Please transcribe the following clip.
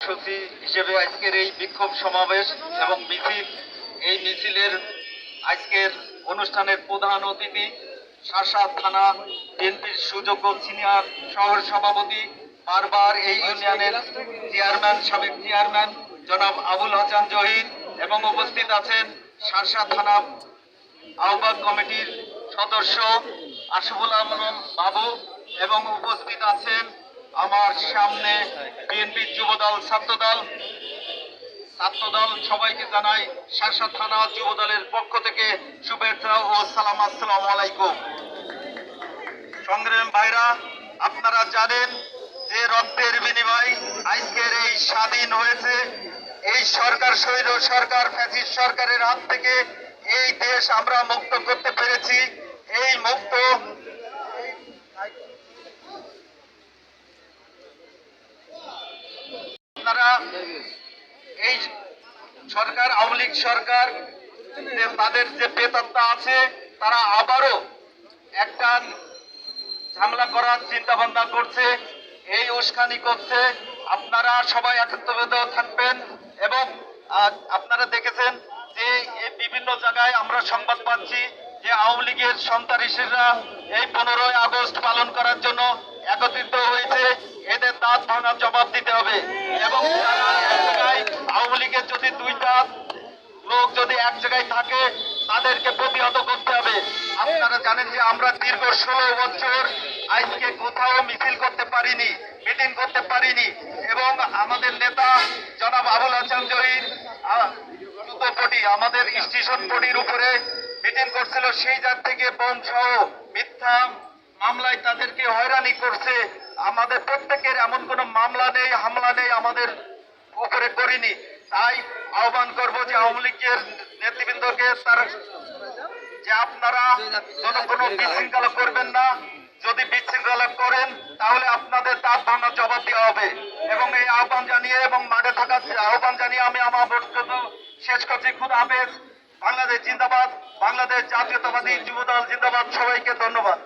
কর্মসূচি হিসেবে আজকের এই বিক্ষোভ সমাবেশ এবং মিছিল, এই মিছিলের আজকের অনুষ্ঠানের প্রধান অতিথি শাসা থানা বিএনপির সুযোগ্য সিনিয়র শহর সভাপতি, বারবার এই ইউনিয়নের চেয়ারম্যান, সাবেক চেয়ারম্যান জনাব আবুল হাসান জহির, এবং উপস্থিত আছেন শাসা থানা আহ্বায়ক কমিটির সদস্য আশিফুল আলম বাবু, এবং উপস্থিত আছেন আমার সামনে বিএনপির যুবদল ছাত্রদল সবাইকে জানাই শাসা থানা যুবদলের পক্ষ থেকে শুভেচ্ছা ও সালাম। আসসালামু আলাইকুম। সংগ্রামী ভাইরা, আপনারা জানেন যে রক্তের বিনিময় আজকের এই স্বাধীন হয়েছে। এই সরকার, স্বৈর সরকার, ফ্যাসিস্ট সরকারের হাত থেকে এই দেশ আমরা মুক্ত করতে পেরেছি। এই মুক্ত আপনারা এই সরকার, আওয়ামী লীগ সরকার, তাদের যে প্রেতাত্মা আছে, তারা আবারও একটা ঝামেলা করার চিন্তা ভাবনা করছে, এই উস্কানি করছে। আপনারা সবাই একত্রিত থাকবেন। এবং আপনারা দেখেছেন যে বিভিন্ন জায়গায় আমরা সংবাদ পাচ্ছি যে আওয়ামী লীগের সন্ত্রাসীরা এই 15ই আগস্ট পালন করার জন্য একত্রিত হয়েছে। এদের দাঁত ভাঙার জবাব দিতে হবে। এবং আওয়ামী লীগের যদি দুইটা লোক যদি এক জায়গায় থাকে, তাদেরকে প্রতিহত করতে হবে। আপনারা জানেন যে আমরা দীর্ঘ 16 বছর আজকে কোথাও মিছিল করতে পারিনি, মিটিং করতে পারিনি, এবং আমাদের নেতা জনাব আবুল হাসান জহির আমাদের স্টেশন পটির উপরে মিটিং করছিল। সেই জায়গা থেকে বোম সহ মিথ্যা মামলায় তাদেরকে হয়রানি করছে। আমাদের প্রত্যেকের এমন কোনো মামলা নেই, হামলা নেই আমাদের উপরে করিনি। তাই আহ্বান করবো যে আওয়ামী লীগের নেতৃবৃন্দকে যে আপনারা কোনো বিশৃঙ্খলা করবেন না। যদি বিশৃঙ্খলা করেন তাহলে আপনাদের দাঁত ভাঙার জবাব দেওয়া হবে। এবং এই আহ্বান জানিয়ে এবং মাঠে থাকার আহ্বান জানিয়ে আমি আমার বক্তব্য শেষ করছি। খুদা হাফেজ। বাংলাদেশ জিন্দাবাদ, বাংলাদেশ জাতীয়তাবাদী যুবদল জিন্দাবাদ। সবাইকে ধন্যবাদ।